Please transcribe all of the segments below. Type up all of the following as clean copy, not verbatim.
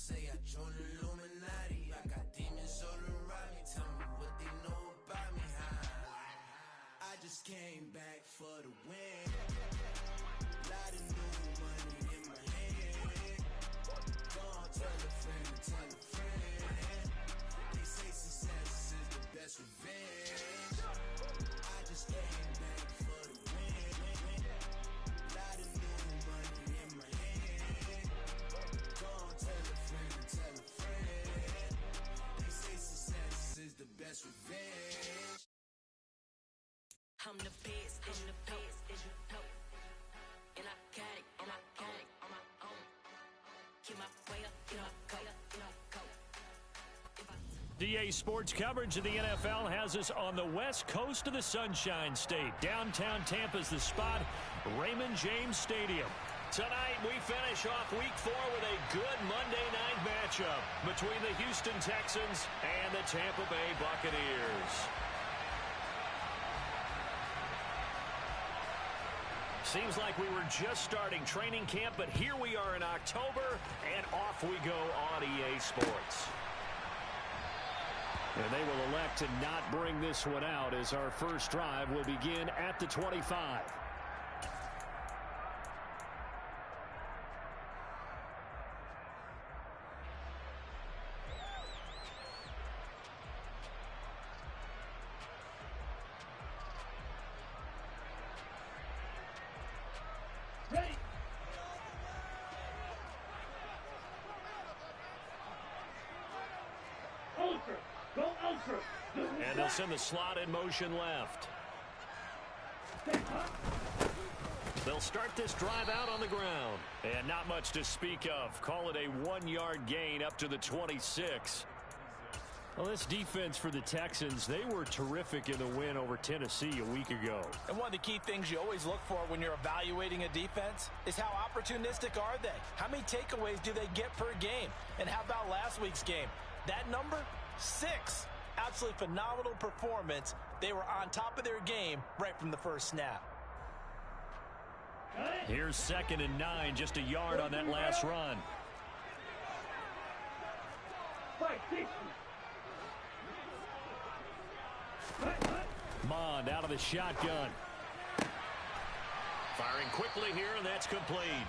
say I joined the Illuminati. I got demons all around me. Tell me what they know about me. I just came back for the win. Lot of new money in my hand. Gone tell a friend, tell a friend. They say success is the best revenge. I just came back for the win. Lot of new money in my hand. Gone tell a friend. They say success is the best revenge. I'm the best, as you know. And I got it, on my own. Keep my way up, go. DA Sports coverage of the NFL has us on the west coast of the Sunshine State. Downtown Tampa's the spot, Raymond James Stadium. Tonight, we finish off Week 4 with a good Monday night matchup between the Houston Texans and the Tampa Bay Buccaneers. Seems like we were just starting training camp, but here we are in October, and off we go on EA Sports. And they will elect to not bring this one out as our first drive will begin at the 25. And they'll send the slot in motion left. They'll start this drive out on the ground. And not much to speak of. Call it a 1-yard gain up to the 26. Well, this defense for the Texans, they were terrific in the win over Tennessee a week ago. And one of the key things you always look for when you're evaluating a defense is how opportunistic are they? How many takeaways do they get per game? And how about last week's game? That number? 6. Absolutely phenomenal performance. They were on top of their game right from the first snap. Here's 2nd and 9, just a yard on that last run. Mond out of the shotgun. Firing quickly here, and that's complete.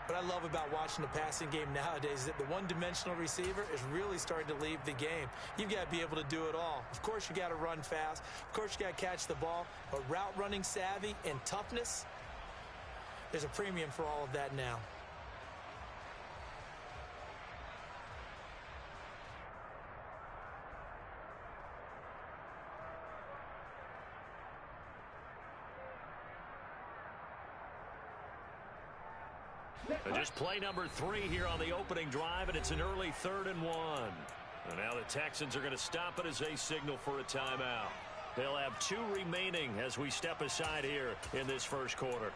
What I love about watching the passing game nowadays is that the one-dimensional receiver is really starting to leave the game. You've got to be able to do it all. Of course, you got to run fast. Of course, you got to catch the ball. But route running savvy and toughness, there's a premium for all of that now. Just play number 3 here on the opening drive, and it's an early 3rd and 1. And now the Texans are going to stop it as they signal for a timeout. They'll have 2 remaining as we step aside here in this first quarter.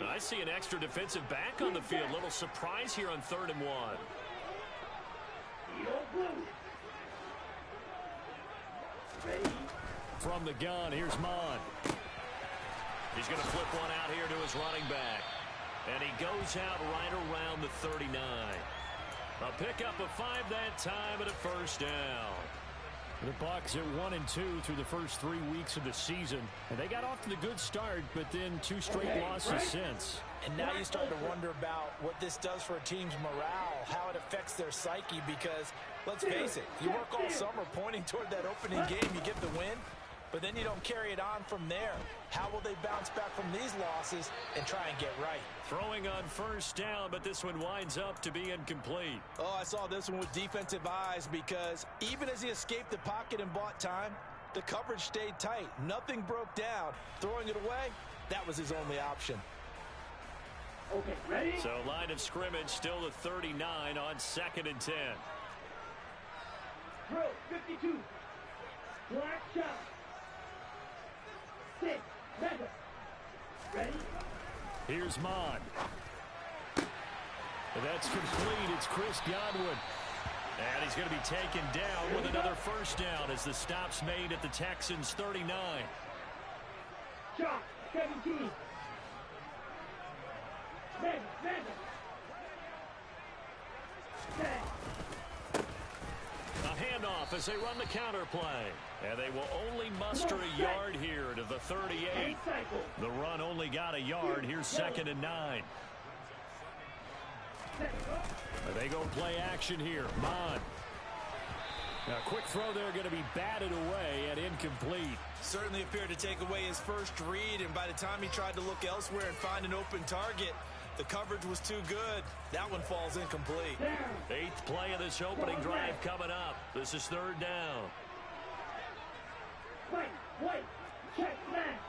I see an extra defensive back on the field. Little surprise here on 3rd and 1. From the gun, here's Mond. He's going to flip one out here to his running back. And he goes out right around the 39. A pickup of 5 that time and a first down. The Bucs at 1-2 through the first 3 weeks of the season. And they got off to the good start, but then 2 straight losses since. And now you start to wonder about what this does for a team's morale, how it affects their psyche, because, let's face it, you work all summer pointing toward that opening game, you get the win, but then you don't carry it on from there. How will they bounce back from these losses and try and get right? Throwing on first down, but this one winds up to be incomplete. Oh, I saw this one with defensive eyes, because even as he escaped the pocket and bought time, the coverage stayed tight. Nothing broke down. Throwing it away, that was his only option. Okay, ready? So line of scrimmage still the 39 on 2nd and 10. Throw, 52. Black shot. 6, 7. Ready? Here's Mond. That's complete. It's Chris Godwin. And he's going to be taken down with another first down as the stop's made at the Texans' 39. Shot, 17. Vegas. A handoff as they run the counter play. And they will only muster a yard here to the 38. The run only got a yard. Here's 2nd and 9. They go play action here. Mon. Now, a quick throw there going to be batted away and incomplete. Certainly appeared to take away his first read, and by the time he tried to look elsewhere and find an open target, the coverage was too good. That one falls incomplete. 8th play of this opening drive coming up. This is 3rd down. Wait, check that.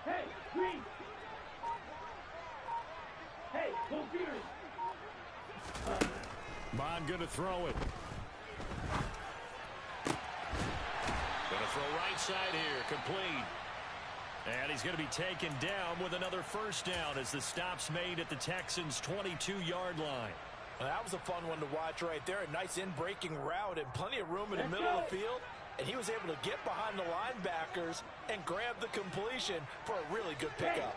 Hey, Green. Hey, go Fury. Bond going to throw it. Going to throw right side here, complete. And he's going to be taken down with another first down as the stop's made at the Texans' 22-yard line. Well, that was a fun one to watch right there. A nice in-breaking route and plenty of room in the middle of the field. And he was able to get behind the linebackers and grab the completion for a really good pickup.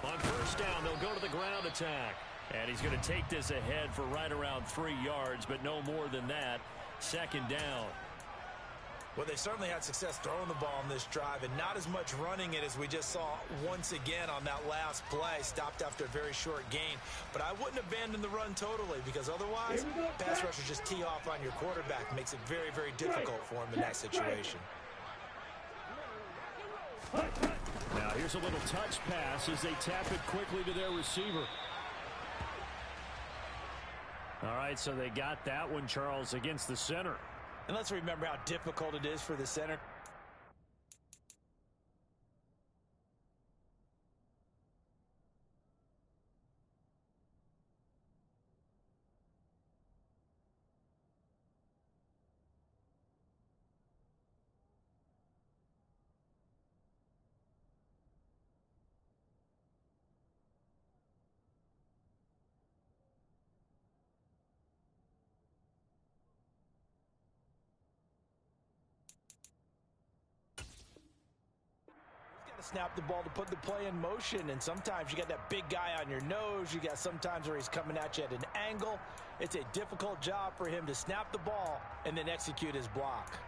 On first down, they'll go to the ground attack. And he's going to take this ahead for right around 3 yards, but no more than that. 2nd down. Well, they certainly had success throwing the ball on this drive and not as much running it as we just saw once again on that last play. Stopped after a very short gain. But I wouldn't abandon the run totally because otherwise, pass rushers just tee off on your quarterback. Makes it very, very difficult for him in that situation. Now, here's a little touch pass as they tap it quickly to their receiver. All right, so they got that one, Charles, against the center. And let's remember how difficult it is for the center. Snap the ball to put the play in motion, and sometimes you got that big guy on your nose. You got sometimes where he's coming at you at an angle. It's a difficult job for him to snap the ball and then execute his block.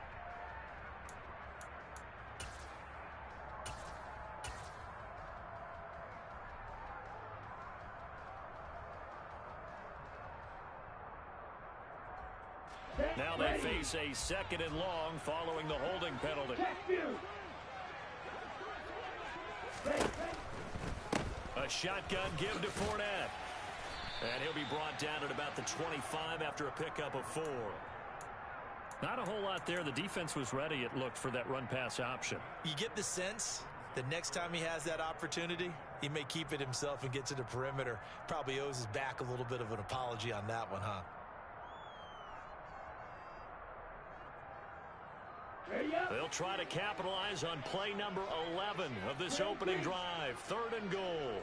Now they face a 2nd and long following the holding penalty. A shotgun give to Fournette. And he'll be brought down at about the 25 after a pickup of 4. Not a whole lot there. The defense was ready, it looked, for that run-pass option. You get the sense that next time he has that opportunity, he may keep it himself and get to the perimeter. Probably owes his back a little bit of an apology on that one, huh? They'll try to capitalize on play number 11 of this opening drive. 3rd and goal.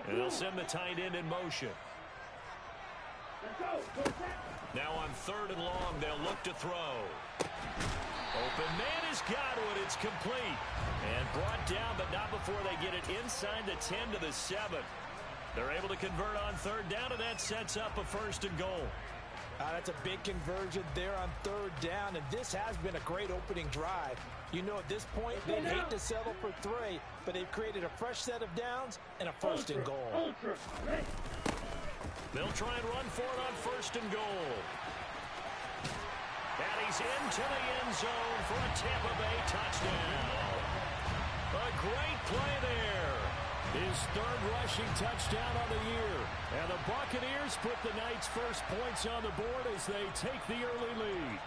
And they'll send the tight end in motion. Now on 3rd and long, they'll look to throw. Open man has got it. It's complete. And brought down, but not before they get it inside the 10 to the 7. They're able to convert on 3rd down, and that sets up a 1st and goal. That's a big conversion there on 3rd down, and this has been a great opening drive. You know, at this point, they'd hate to settle for 3, but they've created a fresh set of downs and a 1st and goal. They'll try and run for it on 1st and goal. And he's into the end zone for a Tampa Bay touchdown. A great play there. His 3rd rushing touchdown on the year. And the Buccaneers put the Knights' first points on the board as they take the early lead.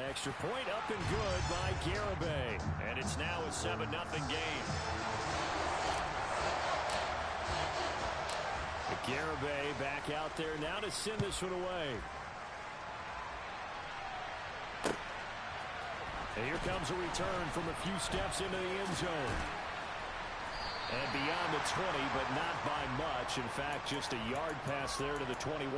extra point up and good by Garibay. And it's now a 7-0 game. Garibay back out there now to send this one away. And here comes a return from a few steps into the end zone. And beyond the 20, but not by much. In fact, just a yard pass there to the 21.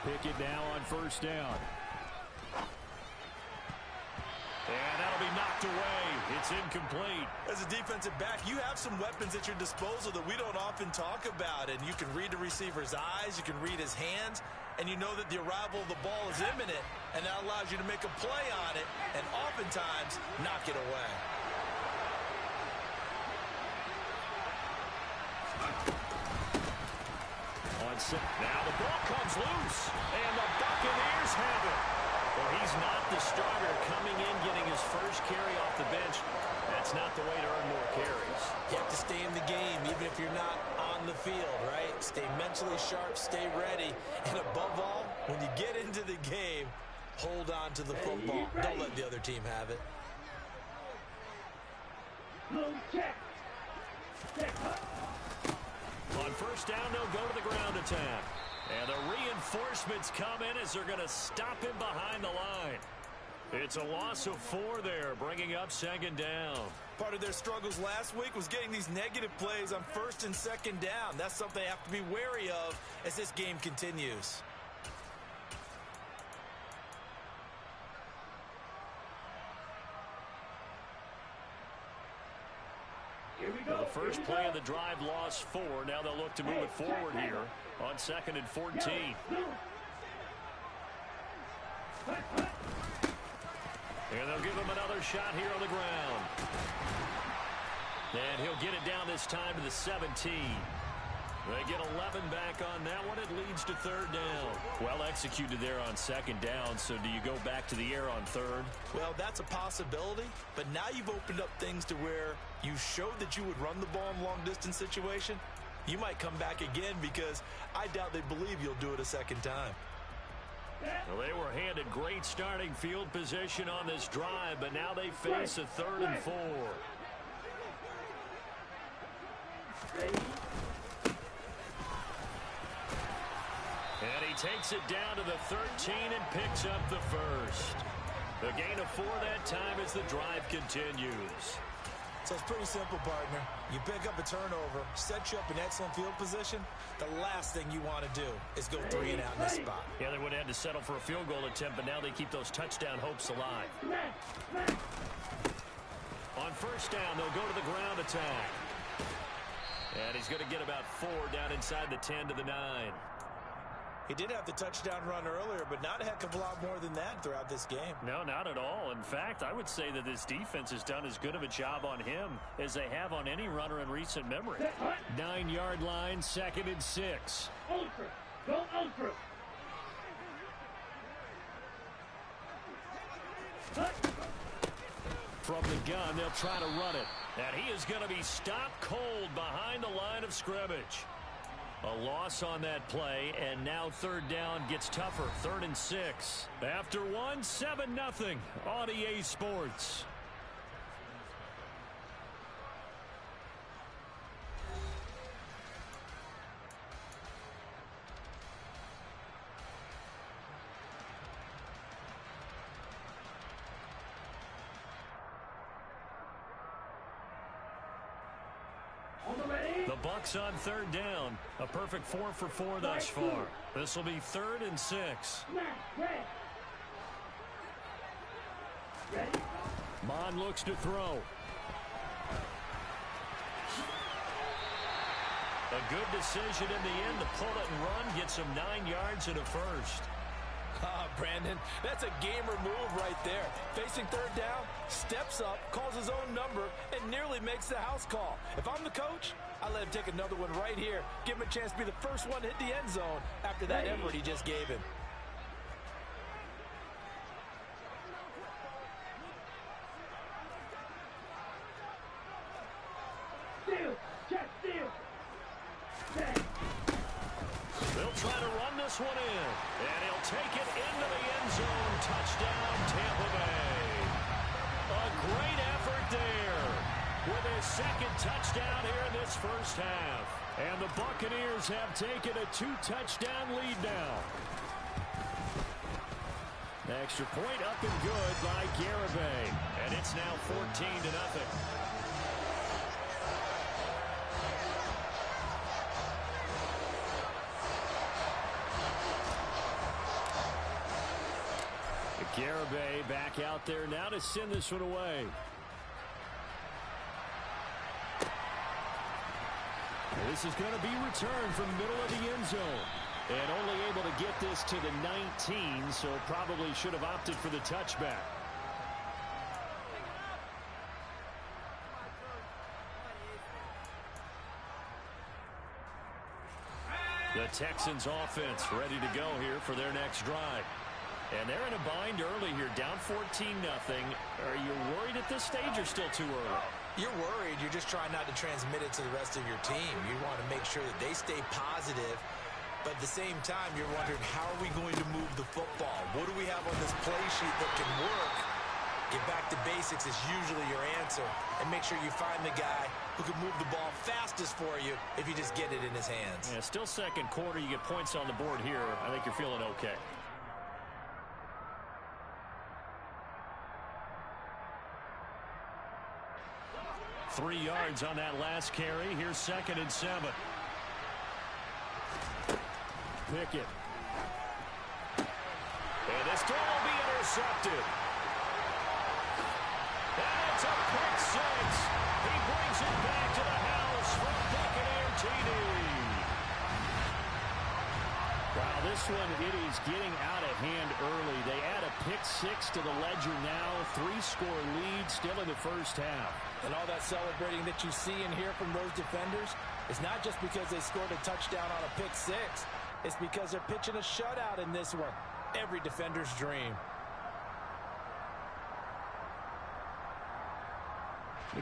Pick it now on first down. And that'll be knocked away. It's incomplete. As a defensive back, you have some weapons at your disposal that we don't often talk about. And you can read the receiver's eyes, you can read his hands, and you know that the arrival of the ball is imminent, and that allows you to make a play on it and oftentimes knock it away. Now the ball comes loose, and the Buccaneers have it. Well, he's not the starter coming in, getting his first carry off the bench. That's not the way to earn more carries. You have to stay in the game, even if you're not on the field, right? Stay mentally sharp, stay ready, and above all, when you get into the game, hold on to the football. Don't let the other team have it. Check. On first down, they'll go to the ground attack. And the reinforcements come in as they're going to stop him behind the line. It's a loss of 4 there, bringing up second down. Part of their struggles last week was getting these negative plays on first and second down. That's something they have to be wary of as this game continues. Well, the first play of the drive lost 4. Now they'll look to move it forward here on 2nd and 14. And they'll give him another shot here on the ground. And he'll get it down this time to the 17. They get 11 back on that one. It leads to 3rd down. Well executed there on 2nd down. So do you go back to the air on 3rd? Well, that's a possibility. But now you've opened up things to where you showed that you would run the ball in long-distance situation. You might come back again because I doubt they believe you'll do it a second time. Well, they were handed great starting field position on this drive, but now they face a 3rd and 4. And he takes it down to the 13 and picks up the first. The gain of 4 that time as the drive continues. So it's pretty simple, partner. You pick up a turnover, set you up in excellent field position. The last thing you want to do is go 3 and out in this spot. Yeah, they would have had to settle for a field goal attempt, but now they keep those touchdown hopes alive. On first down, they'll go to the ground attack. And he's going to get about 4 down inside the 10 to the 9. He did have the touchdown run earlier, but not a heck of a lot more than that throughout this game. No, not at all. In fact, I would say that this defense has done as good of a job on him as they have on any runner in recent memory. 9-yard line, 2nd and 6. Ultra. Go ultra. From the gun, they'll try to run it. And he is going to be stopped cold behind the line of scrimmage. A loss on that play, and now 3rd down gets tougher. 3rd and 6. After 1, 7-0 on EA Sports. The Bucs on 3rd down. A perfect 4 for 4 thus far. This will be 3rd and 6. Mon looks to throw. A good decision in the end to pull it and run, get some 9 yards and a first. Brandon, that's a gamer move right there. Facing third down, steps up, calls his own number, and nearly makes the house call. If I'm the coach, I let him take another one right here. Give him a chance to be the first one to hit the end zone after that effort he just gave him. Steal! Check steal! They'll try to run this one in, and he'll take it into the end zone. Touchdown, Tampa Bay. A great effort there with his second touchdown here in this first half. And the Buccaneers have taken a 2-touchdown lead now. Extra point up and good by Garibay, and it's now 14-0. Garibay back out there now to send this one away. This is going to be returned from the middle of the end zone. And only able to get this to the 19, so probably should have opted for the touchback. The Texans offense ready to go here for their next drive. And they're in a bind early here, down 14-0. Are you worried at this stage or still too early? You're worried. You're just trying not to transmit it to the rest of your team. You want to make sure that they stay positive. But at the same time, you're wondering, how are we going to move the football? What do we have on this play sheet that can work? Get back to basics is usually your answer. And make sure you find the guy who can move the ball fastest for you if you just get it in his hands. Yeah, still second quarter. You get points on the board here. I think you're feeling okay. Three yards on that last carry. Here's 2nd and 7. Pickett. And this throw will be intercepted. And it's a pick six. He brings it back to the house from Buccaneer TD. Wow, this one, it is getting out of hand early. They add a pick six to the ledger now. 3-score lead still in the first half. And all that celebrating that you see and hear from those defenders is not just because they scored a touchdown on a pick six. It's because they're pitching a shutout in this one. Every defender's dream.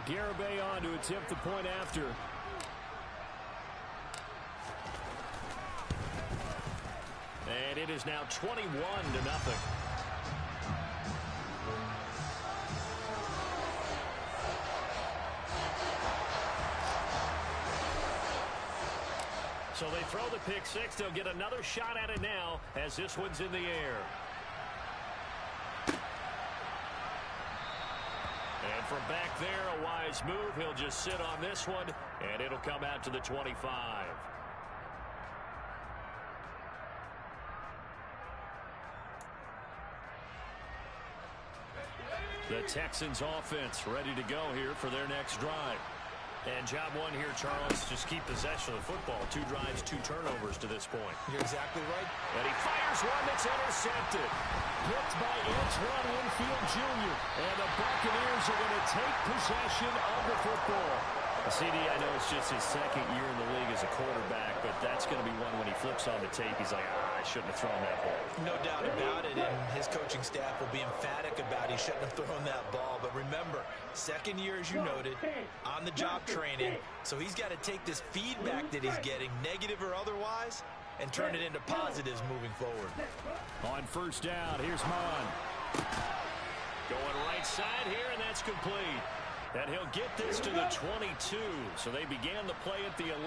Garibay on to attempt the point after. And it is now 21-0. So they throw the pick six. They'll get another shot at it now as this one's in the air. And from back there, a wise move. He'll just sit on this one, and it'll come out to the 25. The Texans offense ready to go here for their next drive. And job one here, Charles, just keep possession of the football. 2 drives, 2 turnovers to this point. You're exactly right. And he fires one that's intercepted. Picked by Antoine Winfield Jr. And the Buccaneers are going to take possession of the football. CD, I know it's just his 2nd year in the league as a quarterback, but that's going to be one when he flips on the tape. He's like, I shouldn't have thrown that ball. No doubt about it, and his coaching staff will be emphatic about he shouldn't have thrown that ball. But remember, 2nd year, as you noted, on-the-job training, so he's got to take this feedback that he's getting, negative or otherwise, and turn it into positives moving forward. On first down, here's Mon. Going right side here, and that's complete. And he'll get this to the 22. So they began the play at the 11,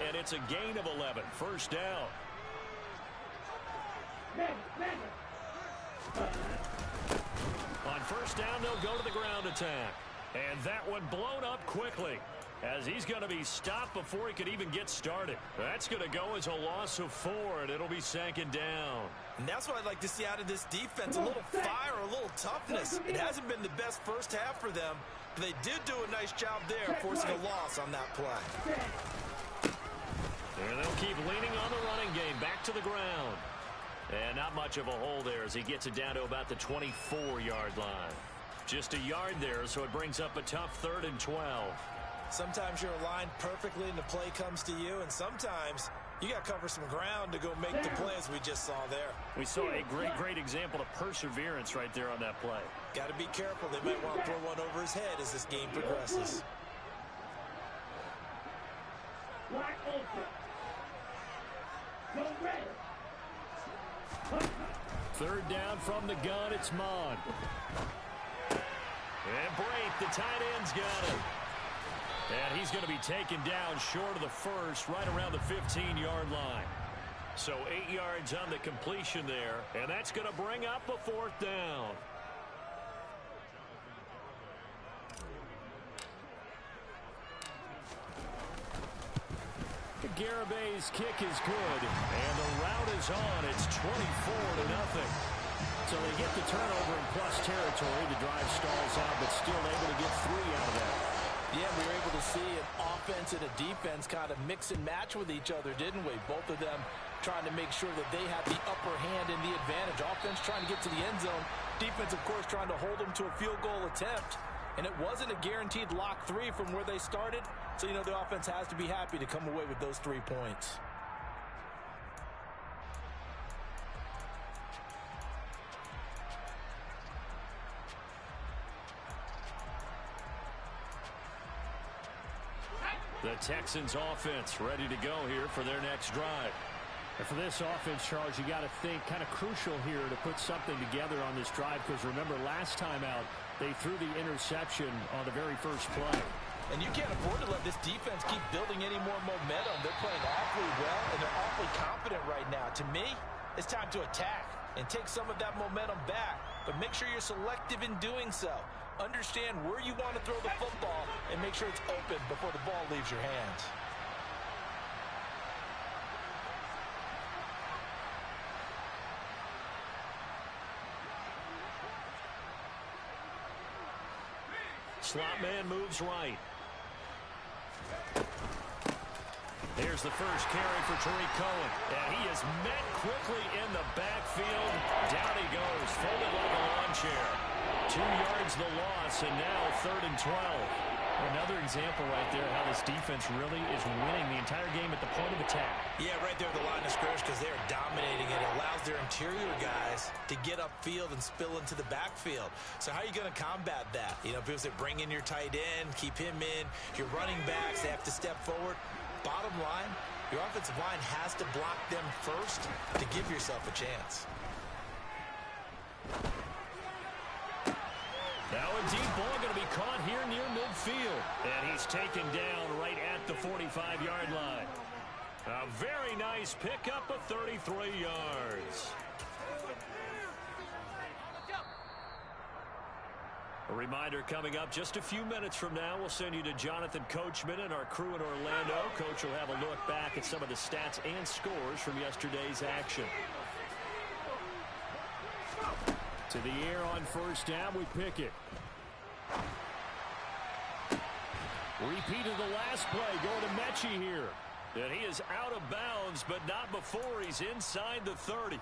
and it's a gain of 11. First down. On first down, they'll go to the ground attack. And that one blown up quickly as he's going to be stopped before he could even get started. That's going to go as a loss of 4, and it'll be 2nd down. And that's what I'd like to see out of this defense, a little fire, a little toughness. It hasn't been the best first half for them, but they did do a nice job there forcing a loss on that play. And they'll keep leaning on the running game. Back to the ground. And not much of a hole there as he gets it down to about the 24-yard line. Just a yard there, so it brings up a tough 3rd and 12. Sometimes you're aligned perfectly and the play comes to you, and sometimes you got to cover some ground to go make the play, as we just saw there. We saw a great example of perseverance right there on that play. Got to be careful. They might want to throw one over his head as this game progresses. Black open. Go red. 3rd down from the gun. It's Mond. And Brate, the tight end's got him. And he's going to be taken down short of the first, right around the 15-yard line. So 8 yards on the completion there, and that's going to bring up a 4th down. Garabay's kick is good, and the route is on. It's 24-0. So they get the turnover in plus territory. The drive stalls out, but still able to get 3 out of that. Yeah, we were able to see an offense and a defense kind of mix and match with each other, didn't we? Both of them trying to make sure that they have the upper hand and the advantage. Offense trying to get to the end zone. Defense, of course, trying to hold them to a field goal attempt. And it wasn't a guaranteed lock 3 from where they started. So, the offense has to be happy to come away with those 3 points. The Texans offense ready to go here for their next drive. And for this offense, Charles, you got to think kind of crucial here to put something together on this drive, because remember last time out they threw the interception on the very first play. And you can't afford to let this defense keep building any more momentum. They're playing awfully well, and they're awfully confident right now. To me, it's time to attack and take some of that momentum back. But make sure you're selective in doing so. Understand where you want to throw the football and make sure it's open before the ball leaves your hands. Slot man moves right. Here's the first carry for Tariq Cohen. And he is met quickly in the backfield. Down he goes, folded like a lawn chair. 2 yards the loss, and now 3rd and 12. Another example right there how this defense really is winning the entire game at the point of attack. Yeah, right there at the line of scrimmage, because they are dominating it. It allows their interior guys to get upfield and spill into the backfield. So how are you going to combat that? People say bring in your tight end, keep him in. Your running backs, they have to step forward. Bottom line, your offensive line has to block them first to give yourself a chance. Now a deep ball going to be caught here near midfield. And he's taken down right at the 45-yard line. A very nice pickup of 33 yards. A reminder coming up just a few minutes from now, we'll send you to Jonathan Coachman and our crew in Orlando. Coach will have a look back at some of the stats and scores from yesterday's action. To the air on first down, we pick it. Repeat of the last play, going to Mechie here. And he is out of bounds, but not before he's inside the 30.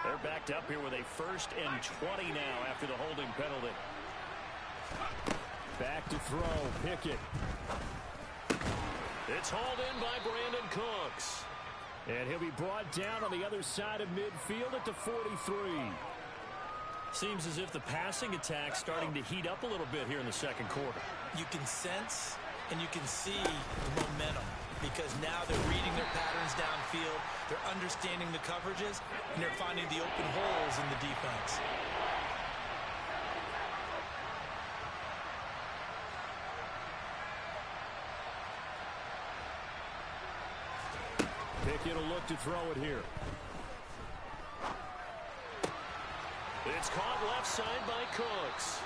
They're backed up here with a 1st and 20 now after the holding penalty. Back to throw, Pickett. It's hauled in by Brandon Cooks. And he'll be brought down on the other side of midfield at the 43. Seems as if the passing attack's starting to heat up a little bit here in the second quarter. You can sense and you can see the momentum, because now they're reading their patterns downfield, they're understanding the coverages, and they're finding the open holes in the defense. Pickett will look to throw it here. It's caught left side by Cooks.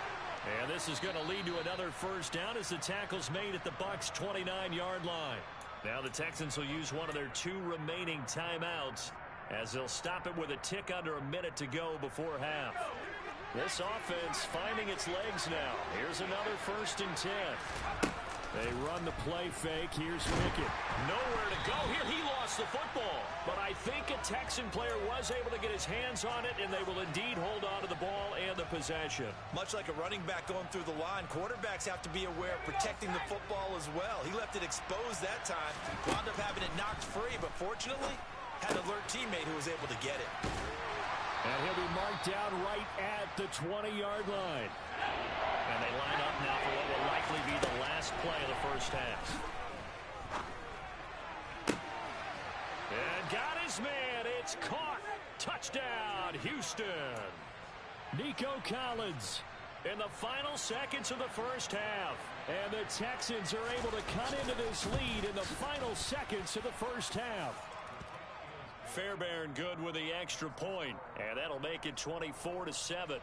And this is going to lead to another first down as the tackle's made at the Bucs' 29-yard line. Now the Texans will use one of their 2 remaining timeouts as they'll stop it with a tick under a minute to go before half. This offense finding its legs now. Here's another 1st and 10. They run the play fake. Here's Pickett. Nowhere to go here. He lost the football. But I think a Texan player was able to get his hands on it, and they will indeed hold on to the ball and the possession. Much like a running back going through the line, quarterbacks have to be aware of protecting the football as well. He left it exposed that time. Wound up having it knocked free, but fortunately, had an alert teammate who was able to get it. And he'll be marked down right at the 20-yard line. And they line up now for what will likely be the last play of the first half. And got his man. It's caught. Touchdown, Houston. Nico Collins In the final seconds of the first half. And the Texans are able to cut into this lead in the final seconds of the first half. Fairbairn good with the extra point, and that'll make it 24-7.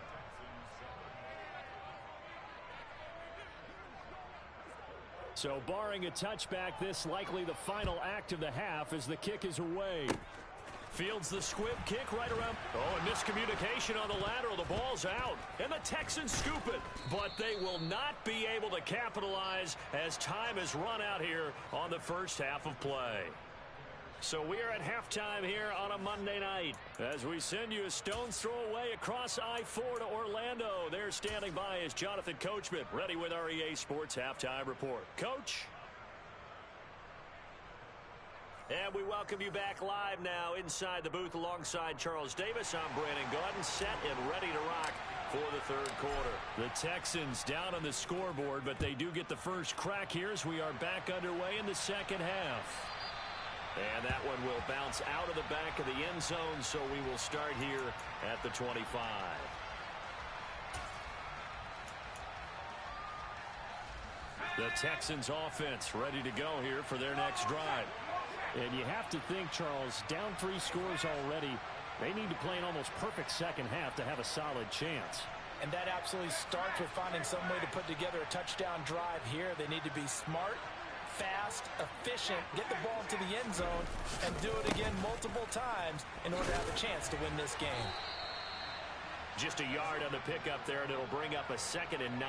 So barring a touchback, this likely the final act of the half as the kick is away. Fields the squib kick right around. Oh, and miscommunication on the lateral. The ball's out. And the Texans scoop it. But they will not be able to capitalize as time has run out here on the first half of play. So we are at halftime here on a Monday night as we send you a stone's throw away across I-4 to Orlando. There standing by is Jonathan Coachman, ready with our EA Sports Halftime Report. Coach? And we welcome you back live now inside the booth alongside Charles Davis. I'm Brandon Gaudin, set and ready to rock for the third quarter. The Texans down on the scoreboard, but they do get the first crack here as we are back underway in the second half. And that one will bounce out of the back of the end zone, so we will start here at the 25. The Texans offense ready to go here for their next drive. And you have to think, Charles, down 3 scores already. They need to play an almost perfect second half to have a solid chance. And that absolutely starts with finding some way to put together a touchdown drive here. They need to be smart, fast, efficient, get the ball to the end zone, and do it again multiple times in order to have a chance to win this game. Just a yard on the pickup there, and it'll bring up a 2nd and 9.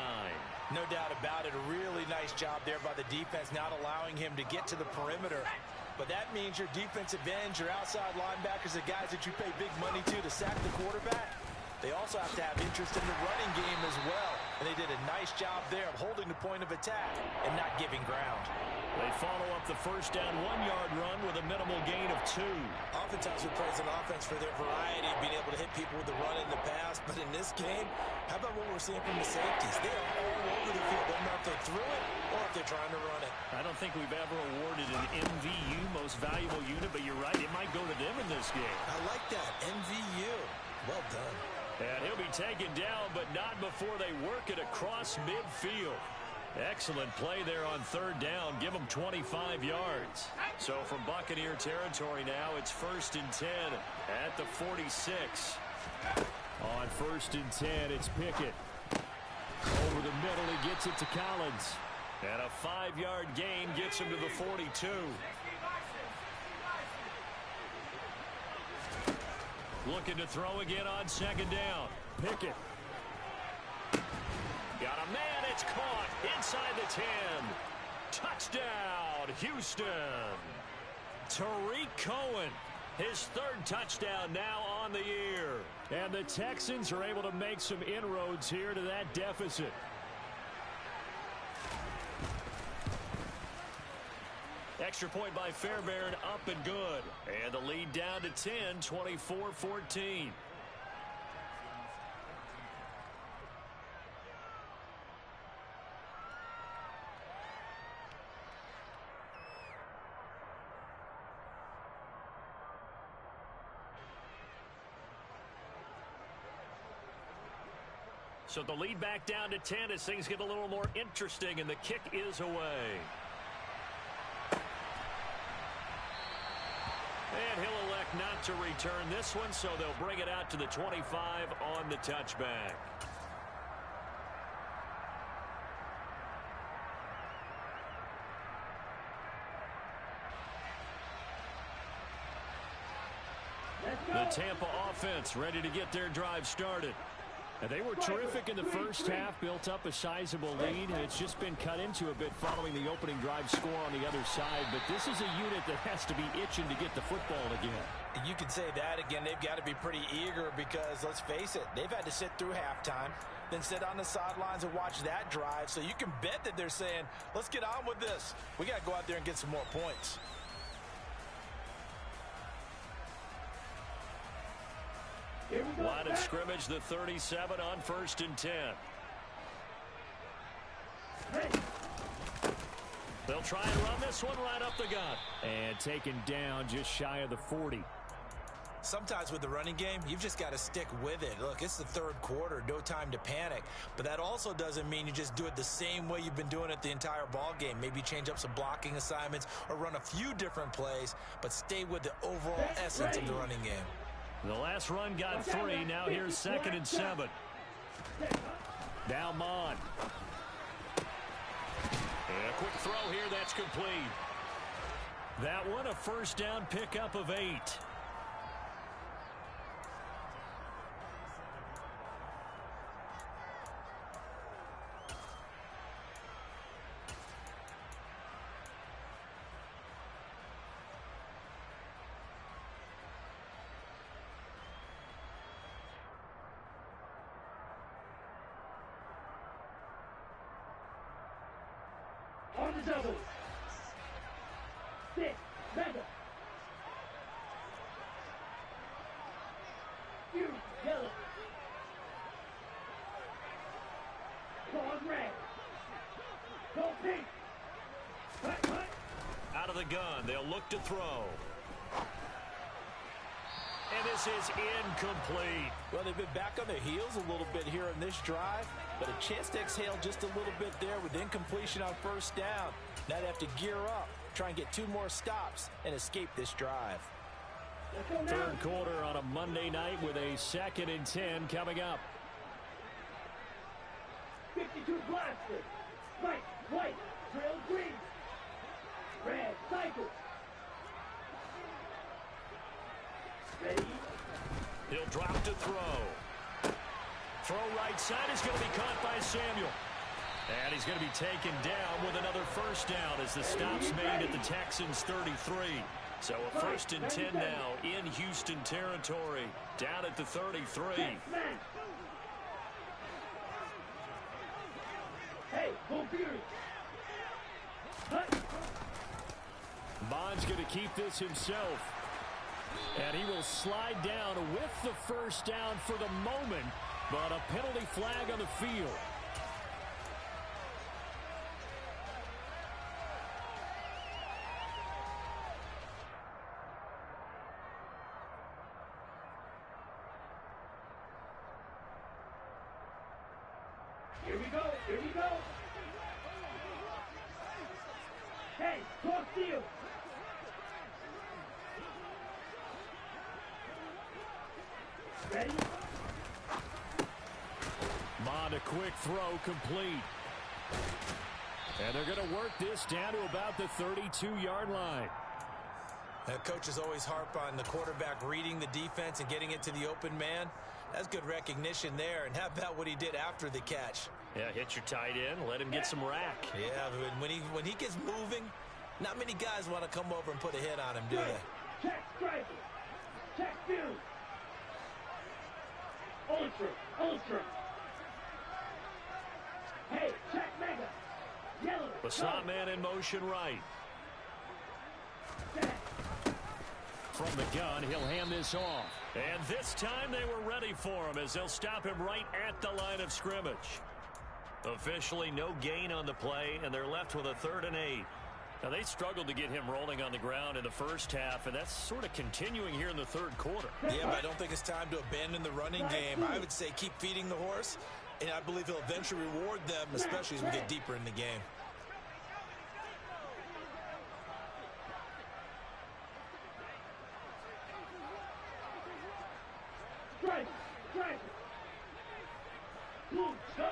No doubt about it. A really nice job there by the defense, not allowing him to get to the perimeter. But that means your defensive ends, your outside linebackers, the guys that you pay big money to sack the quarterback, they also have to have interest in the running game as well. And they did a nice job there of holding the point of attack and not giving ground. They follow up the first down 1-yard run with a minimal gain of 2. Oftentimes we praise an offense for their variety of being able to hit people with the run in the pass. But in this game, how about what we're seeing from the safeties? They are all over the field. They don't know if they threw it or if they're trying to run it. I don't think we've ever awarded an MVU, most valuable unit, but you're right, it might go to them in this game. I like that, MVU. Well done. And he'll be taken down, but not before they work it across midfield. Excellent play there on 3rd down. Give them 25 yards. So from Buccaneer territory now, it's 1st and 10 at the 46. On 1st and 10, it's Pickett. Over the middle, he gets it to Collins. And a 5-yard gain gets him to the 42. Looking to throw again on 2nd down. Pickett. Got a man, it's caught inside the 10. Touchdown, Houston. Tariq Cohen, his 3rd touchdown now on the year. And the Texans are able to make some inroads here to that deficit. Extra point by Fairbairn, up and good. And the lead down to 10, 24-14. So the lead back down to 10 as things get a little more interesting, and the kick is away. And he'll elect not to return this one, so they'll bring it out to the 25 on the touchback. Tampa offense ready to get their drive started. And they were terrific in the first half, built up a sizable lead, and it's just been cut into a bit following the opening drive score on the other side. But this is a unit that has to be itching to get the football again. You can say that again. They've got to be pretty eager because, let's face it, they've had to sit through halftime, then sit on the sidelines and watch that drive. So you can bet that they're saying, let's get on with this. We got to go out there and get some more points. Line of scrimmage, the 37 on 1st and 10. They'll try and run this one right up the gut. And taken down just shy of the 40. Sometimes with the running game, you've just got to stick with it. Look, it's the third quarter, no time to panic. But that also doesn't mean you just do it the same way you've been doing it the entire ball game. Maybe change up some blocking assignments or run a few different plays, but stay with the overall essence of the running game. The last run got 3. Now here's 2nd and 7. Now Mon. And a quick throw here. That's complete. That one a first down pickup of 8. On the double. 6, mega. Huge, yellow. Claws red. Go pink. Cut. Out of the gun. They'll look to throw. And this is incomplete. Well, they've been back on their heels a little bit here in this drive, but a chance to exhale just a little bit there with incompletion on first down. Now they have to gear up, try and get 2 more stops, and escape this drive. Third quarter on a Monday night with a 2nd and 10 coming up. 52 blaster. White, trail green. Red, cycle. Ready? He'll drop to throw. Throw right side is going to be caught by Samuel. And he's going to be taken down with another first down as the stop's made at the Texans 33. So a 1st and 10 now in Houston territory, down at the 33. Hey, go Fury. Bond's going to keep this himself. And he will slide down with the first down for the moment, but a penalty flag on the field. Here we go. Hey, cross field. Ready? Mon, a quick throw complete. And they're going to work this down to about the 32-yard line. Coaches always harp on the quarterback reading the defense and getting it to the open man. That's good recognition there. And how about what he did after the catch? Yeah, hit your tight end, let him get some rack. Yeah, when he gets moving, not many guys want to come over and put a hit on him, do they? Check striker. Check field. Ultra. Hey, check mega. Yellow. The slot man in motion right. Set. From the gun, he'll hand this off. And this time they were ready for him as they'll stop him right at the line of scrimmage. Officially no gain on the play, and they're left with a 3rd and 8. Now, they struggled to get him rolling on the ground in the first half, and that's sort of continuing here in the third quarter. Yeah, but I don't think it's time to abandon the running game. I would say keep feeding the horse, and I believe he'll eventually reward them, especially as we get deeper in the game. Strike. Move, go.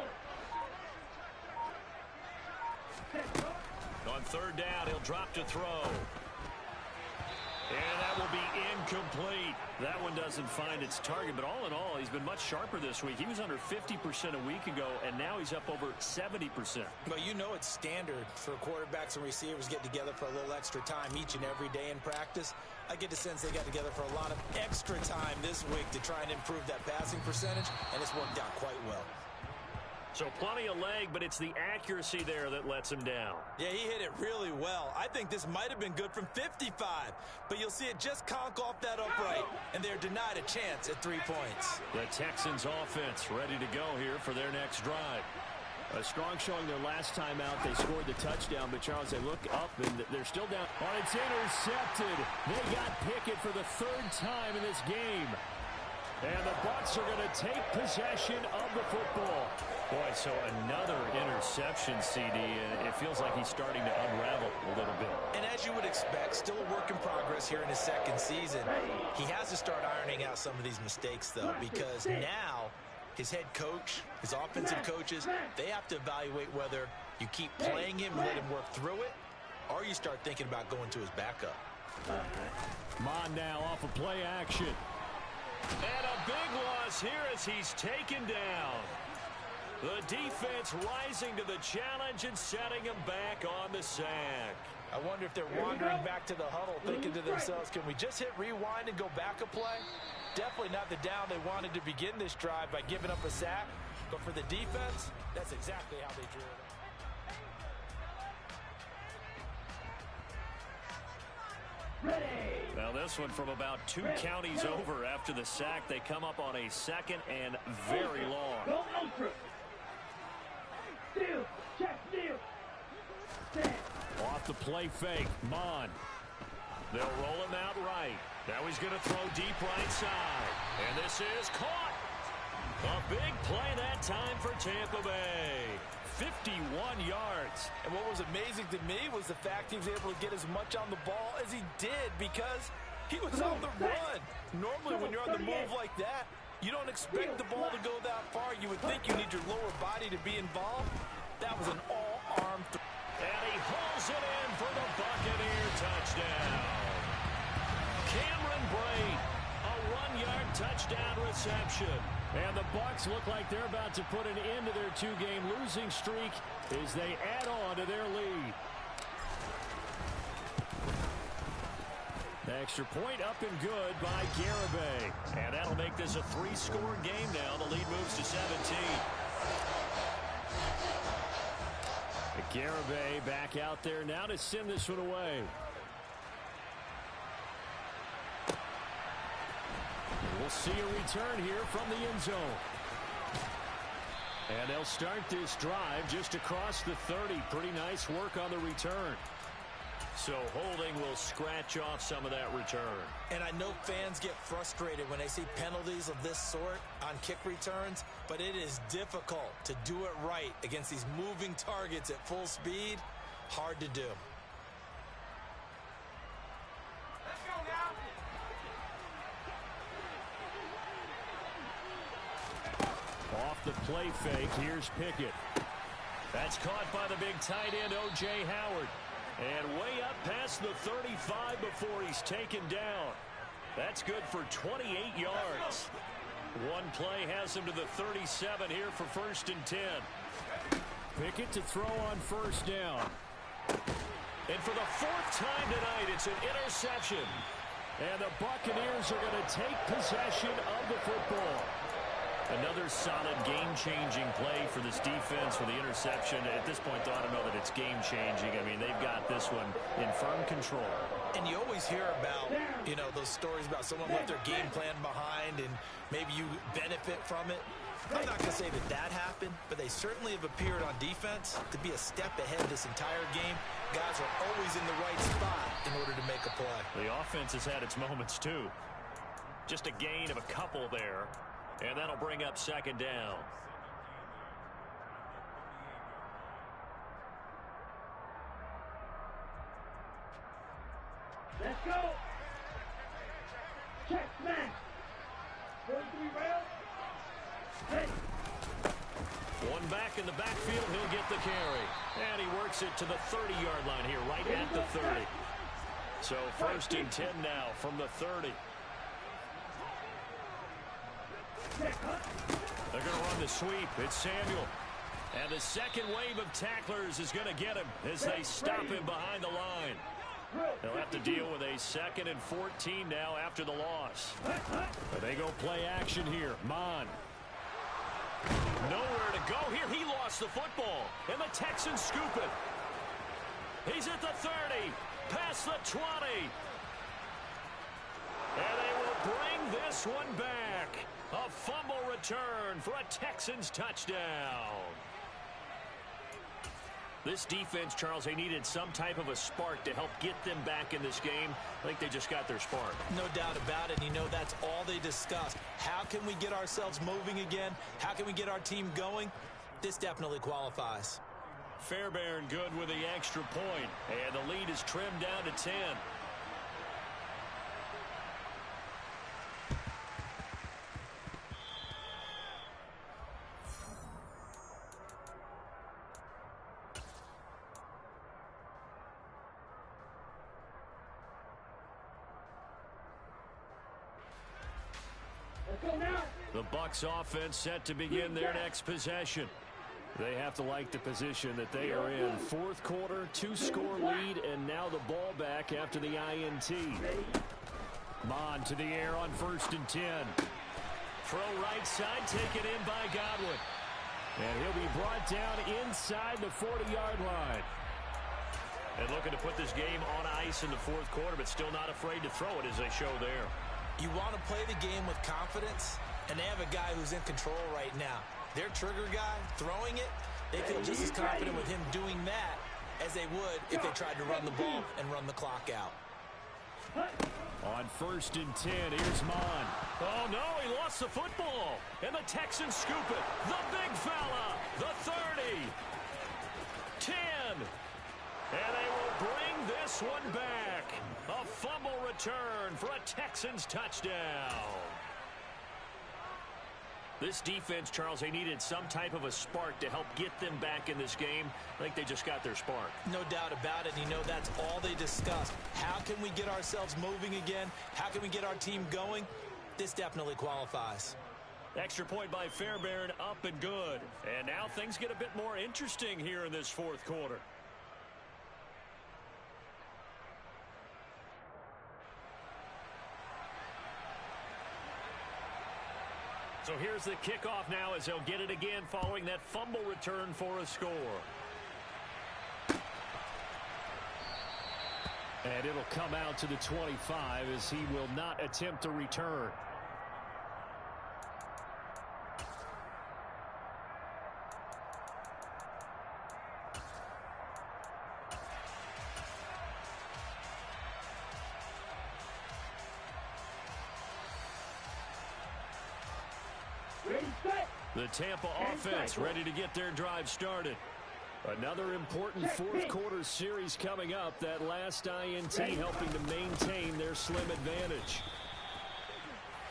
On 3rd down, he'll drop to throw. And that will be incomplete. That one doesn't find its target, but all in all, he's been much sharper this week. He was under 50% a week ago, and now he's up over 70%. Well, you know it's standard for quarterbacks and receivers get together for a little extra time each and every day in practice. I get the sense they got together for a lot of extra time this week to try and improve that passing percentage, and it's worked out quite well. So plenty of leg, but it's the accuracy there that lets him down. Yeah, he hit it really well. I think this might have been good from 55, but you'll see it just conk off that upright, and they're denied a chance at 3 points. The Texans offense ready to go here for their next drive. A strong showing their last time out. They scored the touchdown, but Charles, they look up, and they're still down. Oh, it's intercepted. They got Pickett for the 3rd time in this game. And the Bucs are going to take possession of the football. Boy, so another interception, CD, and it feels like he's starting to unravel a little bit. And as you would expect, still a work in progress here in his 2nd season. He has to start ironing out some of these mistakes, though, because now his head coach, his offensive coaches, they have to evaluate whether you keep playing him and let him work through it, or you start thinking about going to his backup. Mon now off of play action. And a big loss here as he's taken down. The defense rising to the challenge and setting him back on the sack. I wonder if they're wandering back to the huddle thinking to themselves, can we just hit rewind and go back a play? Definitely not the down they wanted to begin this drive by giving up a sack. But for the defense, that's exactly how they drew it up. Ready. Now this one from about 2 counties over after the sack. They come up on a 2nd and very long. Go ultra. Steal. Check steal. Stand. Off the play fake. Mon. They'll roll him out right. Now he's going to throw deep right side. And this is caught. A big play that time for Tampa Bay. 51 yards. And what was amazing to me was the fact he was able to get as much on the ball as he did because he was on the run. Normally when you're on the move like that, you don't expect the ball to go that far. You would think you need your lower body to be involved. That was an all-arm throw. And he hauls it in for the Buccaneer touchdown. Cameron Braid, a 1-yard touchdown reception. And the Bucs look like they're about to put an end to their 2-game losing streak as they add on to their lead. The extra point up and good by Garibay. And that'll make this a 3-score game now. The lead moves to 17. Garibay back out there now to send this one away. We'll see a return here from the end zone. And they'll start this drive just across the 30. Pretty nice work on the return. So holding will scratch off some of that return. And I know fans get frustrated when they see penalties of this sort on kick returns, but it is difficult to do it right against these moving targets at full speed. Hard to do. Off the play fake, here's Pickett. That's caught by the big tight end, O.J. Howard. And way up past the 35 before he's taken down. That's good for 28 yards. One play has him to the 37 here for 1st and 10. Pickett to throw on 1st down. And for the 4th time tonight, it's an interception. And the Buccaneers are going to take possession of the football. Another solid game-changing play for this defense for the interception. At this point, though, I don't know that it's game-changing. I mean, they've got this one in firm control. And you always hear about, you know, those stories about someone left their game plan behind and maybe you benefit from it. I'm not going to say that that happened, but they certainly have appeared on defense to be a step ahead this entire game. Guys are always in the right spot in order to make a play. The offense has had its moments, too. Just a gain of a couple there. And that'll bring up 2nd down. Let's go. Check smash. 43 rail. Ready. One back in the backfield. He'll get the carry. And he works it to the 30-yard line here, right at the 30. So 1st and 10 now from the 30. They're going to run the sweep. It's Samuel. And the second wave of tacklers is going to get him as they stop him behind the line. They'll have to deal with a 2nd and 14 now after the loss. But they go play action here. Mon. Nowhere to go here. He lost the football. And the Texans scoop it. He's at the 30. Past the 20. And they will bring this one back. A fumble return for a Texans touchdown. This defense, Charles, they needed some type of a spark to help get them back in this game. I think they just got their spark. No doubt about it. You know, that's all they discussed. How can we get ourselves moving again? How can we get our team going? This definitely qualifies. Fairbairn good with the extra point. And the lead is trimmed down to 10. The Bucs offense set to begin their next possession. They have to like the position that they are in. 4th quarter, 2-score lead, and now the ball back after the INT. Mon to the air on 1st and 10. Throw right side, taken in by Godwin. And he'll be brought down inside the 40-yard line. And looking to put this game on ice in the 4th quarter, but still not afraid to throw it as they show there. You want to play the game with confidence, and they have a guy who's in control right now. Their trigger guy, throwing it, they feel just as confident with him doing that as they would if they tried to run the ball and run the clock out. On 1st and 10, here's Mon. Oh, no, he lost the football. And the Texans scoop it. The big fella, the 30. 10. And they will bring this one back. A fumble return for a Texans touchdown. This defense, Charles, they needed some type of a spark to help get them back in this game. I think they just got their spark. No doubt about it. You know, that's all they discussed. How can we get ourselves moving again? How can we get our team going? This definitely qualifies. Extra point by Fairbairn, up and good. And now things get a bit more interesting here in this 4th quarter. So here's the kickoff now as they'll get it again following that fumble return for a score. And it'll come out to the 25 as he will not attempt to return. The Tampa offense ready to get their drive started. Another important 4th quarter series coming up. That last INT helping to maintain their slim advantage.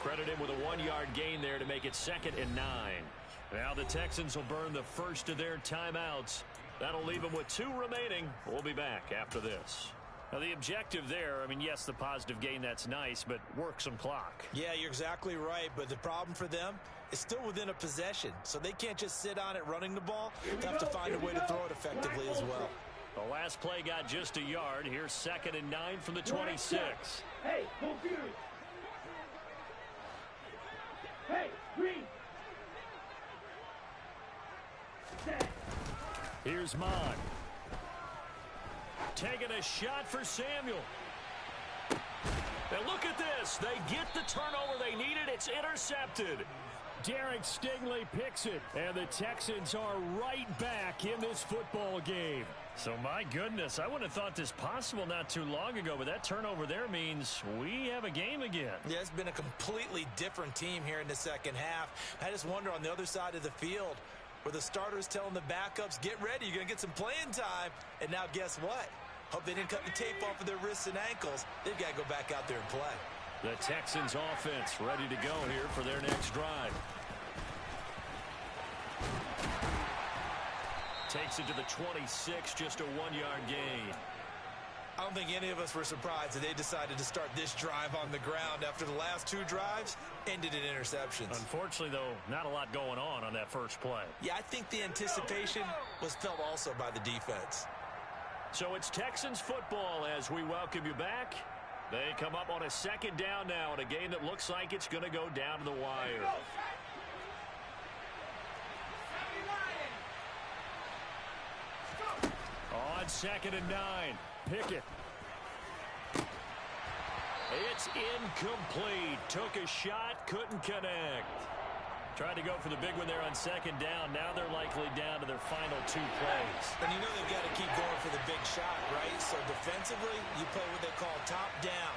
Credit him with a 1-yard gain there to make it 2nd and 9. Now the Texans will burn the first of their timeouts. That'll leave them with 2 remaining. We'll be back after this. Now, the objective there, I mean, yes, the positive gain, that's nice, but work some clock. Yeah, you're exactly right, but the problem for them is still within a possession, so they can't just sit on it running the ball. They have to find a way to throw it effectively as well. The last play got just a yard. Here's 2nd and 9 from the 26. Hey, computer. Hey, green. Here's Mon. Taking a shot for Samuel. And look at this. They get the turnover they needed. It's intercepted. Derek Stingley picks it. And the Texans are right back in this football game. So, my goodness, I wouldn't have thought this possible not too long ago, but that turnover there means we have a game again. Yeah, it's been a completely different team here in the second half. I just wonder on the other side of the field where the starters telling the backups, get ready, you're going to get some playing time. And now guess what? Hope they didn't cut the tape off of their wrists and ankles. They've got to go back out there and play. The Texans offense ready to go here for their next drive. Takes it to the 26, just a 1-yard gain. I don't think any of us were surprised that they decided to start this drive on the ground after the last 2 drives ended in interceptions. Unfortunately, though, not a lot going on that first play. Yeah, I think the anticipation was felt also by the defense. So it's Texans football as we welcome you back. They come up on a second down now in a game that looks like it's going to go down to the wire. On 2nd and 9, Pickett. It's incomplete. Took a shot, couldn't connect. Tried to go for the big one there on 2nd down. Now they're likely down to their final 2 plays. And you know they've got to keep going for the big shot, right? So defensively, you play what they call top down.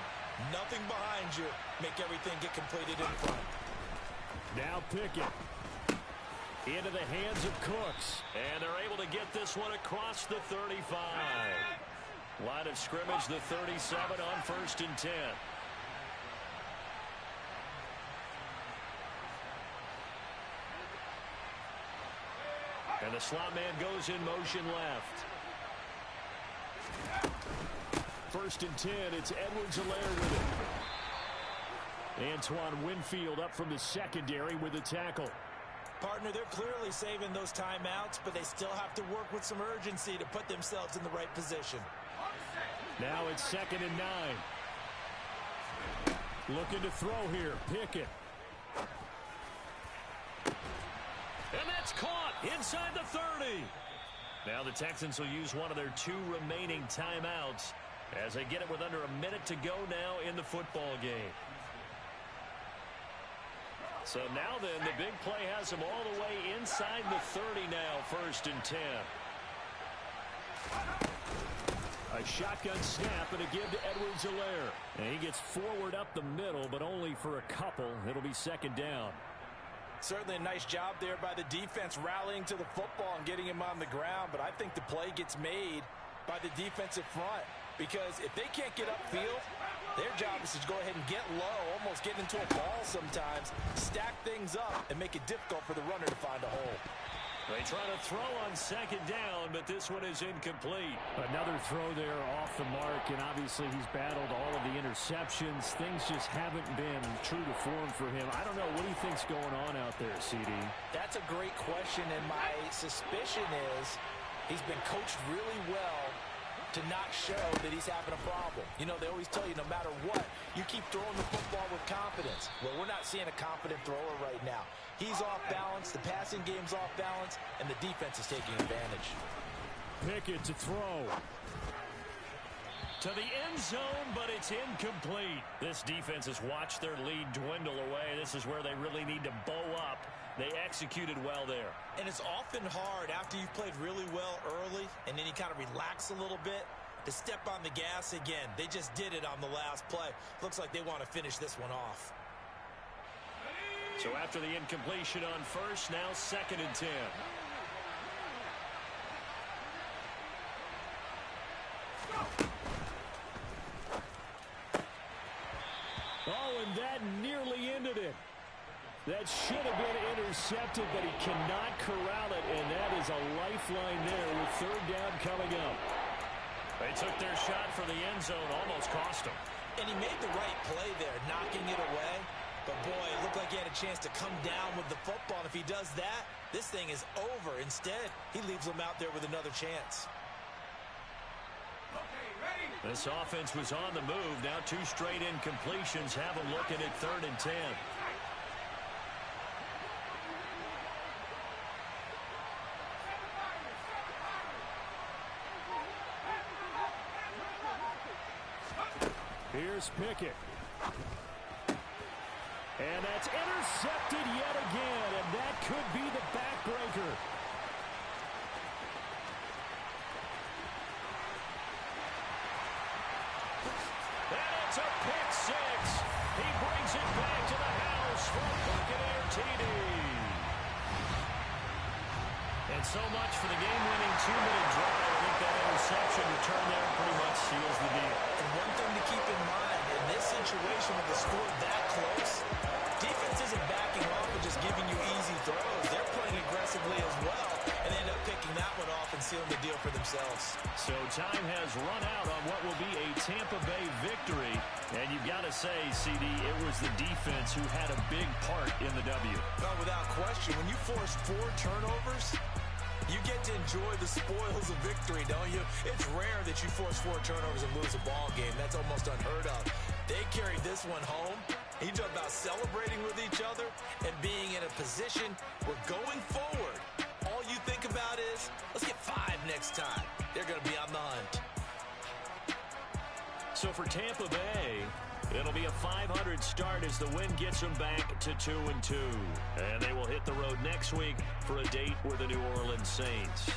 Nothing behind you. Make everything get completed in front. Now Pickett. Into the hands of Cooks. And they're able to get this one across the 35. Line of scrimmage, the 37 on 1st and 10. And the slot man goes in motion left. 1st and 10, it's Edwards-Helaire with it. Antoine Winfield up from the secondary with the tackle. Partner, they're clearly saving those timeouts, but they still have to work with some urgency to put themselves in the right position. Now it's 2nd and 9. Looking to throw here. Pickett. And that's caught inside the 30. Now the Texans will use one of their 2 remaining timeouts as they get it with under a minute to go now in the football game. So now then, the big play has them all the way inside the 30 now, 1st and 10. A shotgun snap and a give to Edwards-Helaire. And he gets forward up the middle, but only for a couple. It'll be 2nd down. Certainly a nice job there by the defense rallying to the football and getting him on the ground, but I think the play gets made by the defensive front because if they can't get upfield, their job is to go ahead and get low, almost get into a ball sometimes, stack things up, and make it difficult for the runner to find a hole. They try to throw on 2nd down, but this one is incomplete. Another throw there off the mark, and obviously he's battled all of the interceptions. Things just haven't been true to form for him. I don't know. What do you think's going on out there, CD? That's a great question, and my suspicion is he's been coached really well to not show that he's having a problem. You know, they always tell you no matter what, you keep throwing the football with confidence. Well, we're not seeing a confident thrower right now. He's off balance, the passing game's off balance, and the defense is taking advantage. Pickett to throw. To the end zone, but it's incomplete. This defense has watched their lead dwindle away. This is where they really need to bow up. They executed well there. And it's often hard after you've played really well early and then you kind of relax a little bit to step on the gas again. They just did it on the last play. Looks like they want to finish this one off. So after the incompletion on 1st, now 2nd and 10. Oh, and that nearly ended it. That should have been intercepted, but he cannot corral it, and that is a lifeline there with 3rd down coming up. They took their shot for the end zone, almost cost him. And he made the right play there, knocking it away. But, boy, it looked like he had a chance to come down with the football. And if he does that, this thing is over. Instead, he leaves them out there with another chance. This offense was on the move. Now 2 straight incompletions have them looking at 3rd and 10. Here's Pickett. And that's intercepted yet again, and that could be the backbreaker. And it's a pick 6. He brings it back to the house for a Buccaneer TD. And so much for the game-winning 2-minute drive. I think that interception return there pretty much seals the deal. And one thing to keep in mind, in this situation with the score that close, defense isn't backing off and just giving you easy throws. They're playing aggressively as well and end up picking that that one off and sealing the deal for themselves. So time has run out on what will be a Tampa Bay victory. And you've got to say, CD, it was the defense who had a big part in the W. Well, without question, when you force 4 turnovers, you get to enjoy the spoils of victory, don't you? It's rare that you force 4 turnovers and lose a ball game. That's almost unheard of. They carried this one home. You talk about celebrating with each other and being in a position where going forward, all you think about is, let's get 5 next time. They're going to be on the hunt. So for Tampa Bay, it'll be a 500 start as the win gets them back to 2-2. And they will hit the road next week for a date with the New Orleans Saints.